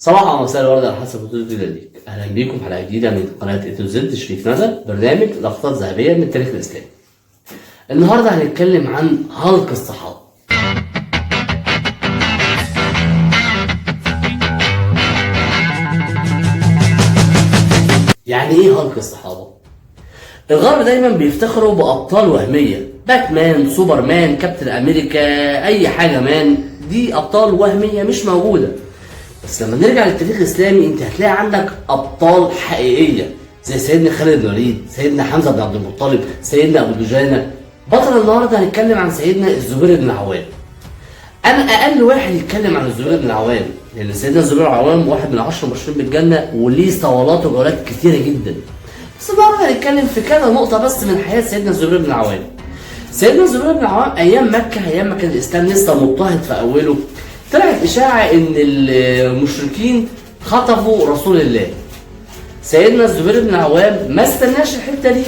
صباح او مساء الورد على حسب ردود ليك. اهلا بيكم في حلقه جديده من قناه A to Z شريف ندى، برنامج لقطات ذهبيه من التاريخ الاسلامي. النهارده هنتكلم عن هلق الصحابه. يعني ايه هلق الصحابه؟ الغرب دايما بيفتخروا بابطال وهميه، باتمان، سوبرمان، كابتن امريكا، اي حاجه مان، دي ابطال وهميه مش موجوده. بس لما نرجع للتاريخ الاسلامي انت هتلاقي عندك ابطال حقيقيه زي سيدنا خالد بن الوليد، سيدنا حمزه بن عبد المطلب، سيدنا ابو دجانه. بطل النهارده هنتكلم عن سيدنا الزبير بن العوام. انا اقل واحد يتكلم عن الزبير بن العوام، لان سيدنا الزبير بن العوام واحد من 10 المبشرين بالجنه وليه صولات وجولات كتيره جدا. بس النهارده هنتكلم في كذا نقطه بس من حياه سيدنا الزبير بن العوام. سيدنا الزبير بن العوام ايام مكه، ايام ما كان الاسلام لسه مضطهد في اوله، طلعت اشاعه ان المشركين خطفوا رسول الله. سيدنا الزبير بن العوام ما استناش الحته دي.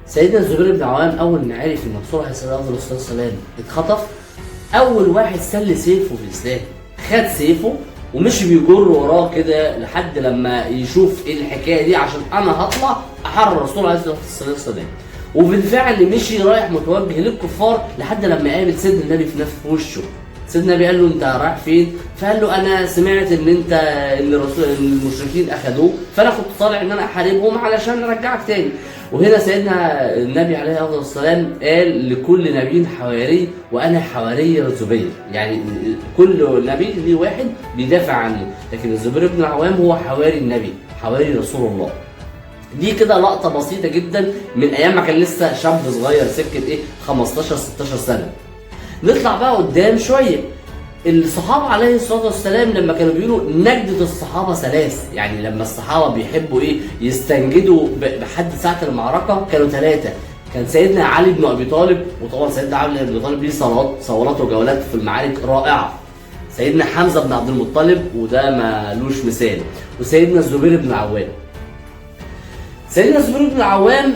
سيدنا الزبير بن العوام اول ما عرف ان الرسول عليه الصلاه والسلام اتخطف، اول واحد سل سيفه في الاسلام، خد سيفه ومشي بيجر وراه كده لحد لما يشوف ايه الحكايه دي، عشان انا هطلع احرر الرسول عليه الصلاه والسلام. وبالفعل مشي رايح متوجه للكفار لحد لما قابل سيدنا النبي في نفس وشه. سيدنا النبي قال له انت رايح فين؟ فقال له انا سمعت ان المشركين اخذوه، فانا كنت طالع ان انا احاربهم علشان ارجعك تاني. وهنا سيدنا النبي عليه الصلاه والسلام قال لكل نبي حواري وانا حواري الزبير، يعني كل نبي ليه واحد بيدافع عنه، لكن الزبير بن العوام هو حواري النبي، حواري رسول الله. دي كده لقطه بسيطه جدا من ايام ما كان لسه شاب صغير، سكه 15 16 سنه. نطلع بقى قدام شويه. الصحابه عليه الصلاه والسلام لما كانوا بيقولوا نجدة الصحابه ثلاث، يعني لما الصحابه بيحبوا يستنجدوا بحد ساعه المعركه كانوا ثلاثه. كان سيدنا علي بن ابي طالب، وطبعا سيدنا علي بن ابي طالب ليه صولات وجولات في المعارك رائعه. سيدنا حمزه بن عبد المطلب وده مالوش مثال، وسيدنا الزبير بن العوام. سيدنا الزبير بن العوام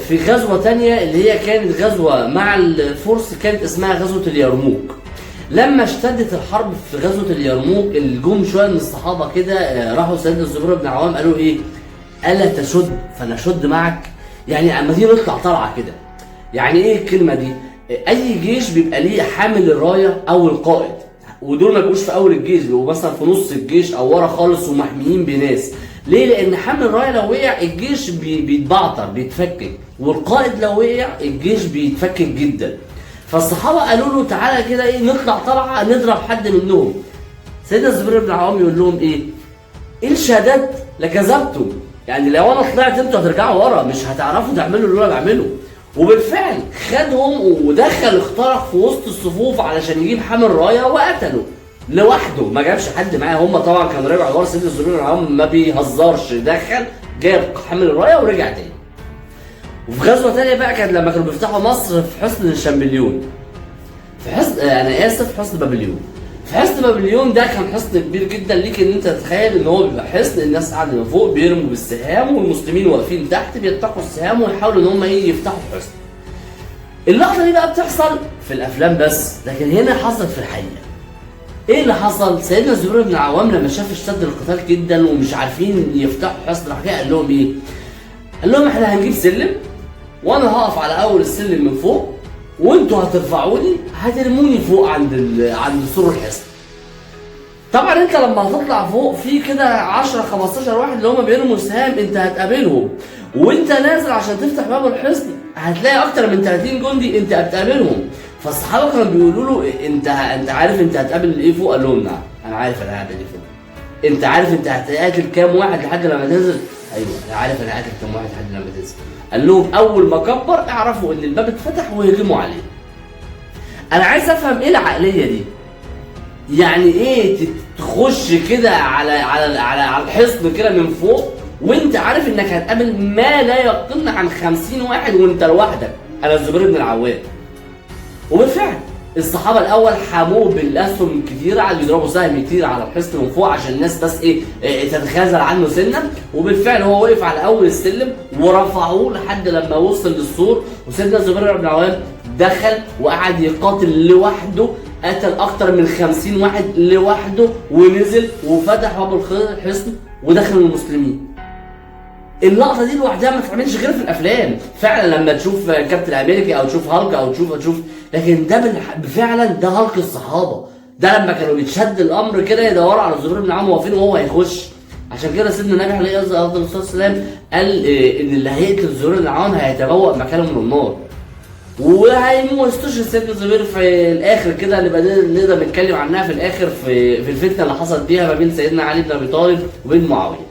في غزوة تانية اللي هي كانت غزوة مع الفرس، كانت اسمها غزوة اليرموك. لما اشتدت الحرب في غزوة اليرموك، الجم شوية من الصحابة كده راحوا سيدنا الزبير بن العوام قالوا ايه؟ ألا تشد فنشد معك؟ يعني اما دي نطلع طلعة كده. يعني ايه الكلمة دي؟ أي جيش بيبقى ليه حامل الراية أو القائد، ودول ما بيبقوش في أول الجيش، بيبقوا مثلا في نص الجيش أو ورا خالص ومحميين بناس. ليه؟ لأن حمل الراية لو وقع الجيش بيتبعتر بيتفكك، والقائد لو وقع الجيش بيتفكك جدا. فالصحابة قالوا له تعالى كده نطلع طلعة نضرب حد منهم. سيدنا الزبير بن العوام يقول لهم إن شهدت لكذبتم، يعني لو أنا طلعت أنتوا هترجعوا ورا، مش هتعرفوا تعملوا اللي أنا بعمله. وبالفعل خدهم ودخل اخترق في وسط الصفوف علشان يجيب حامل راية وقتله لوحده، ما جابش حد معاه. هم طبعا كانوا رجعوا ورا، سيدنا الزبير بن العوام ما بيهزرش، دخل جاب حامل الرايه ورجع تاني. وفي غزوه تانيه بقى كانت لما كانوا بيفتحوا مصر في حصن الشامبليون، في حصن انا اسف حصن بابليون. في حصن بابليون ده كان حصن كبير جدا، ليك ان انت تتخيل ان هو بيبقى حصن الناس قاعده من فوق بيرموا بالسهام والمسلمين واقفين تحت بيتقوا السهام ويحاولوا ان هم يفتحوا الحصن. اللقطه دي بقى بتحصل في الافلام بس، لكن هنا حصلت في الحقيقه. ايه اللي حصل؟ سيدنا الزبير بن العوام لما شاف اشتد القتال جدا ومش عارفين يفتحوا حصن، راح جاي قال لهم ايه؟ قال لهم احنا هنجيب سلم وانا هقف على اول السلم من فوق، وانتوا هترفعوني هترموني فوق عند سور الحصن. طبعا انت لما هتطلع فوق في كده 10 15 واحد اللي هم بيرموا سهام انت هتقابلهم، وانت نازل عشان تفتح باب الحصن هتلاقي اكتر من 30 جندي انت هتقابلهم. فالصحابه كانوا بيقولوا له انت عارف انت هتقابل ايه فوق؟ قال لهم نعم انا عارف انا هقابل ايه فوق. انت عارف انت هتقاتل كام واحد لحد لما تنزل؟ ايوه انا عارف انا هقاتل كام واحد لحد لما تنزل. قال لهم اول ما كبر اعرفوا ان الباب اتفتح وهجموا عليه. انا عايز افهم ايه العقليه دي؟ يعني ايه تخش كده على الحصن كده من فوق وانت عارف انك هتقابل ما لا يقل عن 50 واحد وانت لوحدك؟ انا الزبير بن العوام. وبالفعل الصحابه الاول حموه بالاسهم كتير، قعدوا يضربوا سهم كتير على الحصن من فوق عشان الناس بس تتخاذل عنه سنه. وبالفعل هو وقف على اول السلم ورفعوه لحد لما وصل للسور، وسيدنا الزبير بن العوام دخل وقعد يقاتل لوحده قتل اكتر من 50 واحد لوحده، ونزل وفتح باب الحصن ودخل المسلمين. اللقطه دي لوحدها ما تتعملش غير في الافلام فعلا، لما تشوف كابتن امريكا او تشوف هالك او تشوف، لكن ده فعلا ده هالك الصحابه. ده لما كانوا بيتشد الامر كده يدوروا على الزبير بن عوام واقفين وهو هيخش. عشان كده سيدنا النبي عليه الصلاه والسلام قال ان اللي هيقتل الزبير بن عوام هيتبوأ مكانه من النار. واستشهد سيدنا الزبير في الاخر كده، نبقى نقدر نتكلم عنها في الاخر في الفتنه اللي حصلت بيها ما بين سيدنا علي بن ابي طالب وبين معاويه.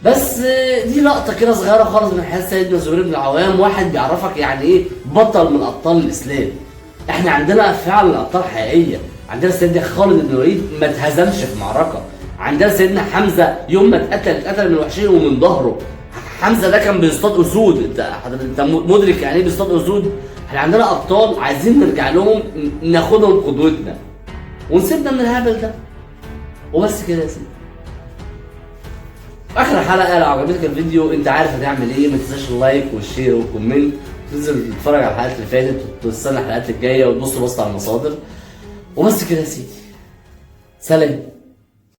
بس دي لقطه كده صغيره خالص من حياه سيدنا الزبير بن العوام، واحد بيعرفك يعني ايه بطل من ابطال الاسلام. احنا عندنا فعلا ابطال حقيقيه، عندنا سيدنا خالد بن الوليد ما اتهزمش في معركه، عندنا سيدنا حمزه يوم ما اتقتل من الوحشين ومن ظهره. حمزه ده كان بيصطاد اسود، انت مدرك يعني ايه بيصطاد اسود؟ احنا عندنا ابطال عايزين نرجع لهم ناخدهم قدوتنا ونسيبنا من الهبل ده. وبس كده يا سيدي. اخر حلقه، لو عجبتك الفيديو انت عارف هتعمل ايه، ما تنساش اللايك والشير والكومنت، تنزل تتفرج على الحلقات اللي فاتت وتستنى الحلقات الجايه وتبص على المصادر. وبس كده يا سيدي، سلام.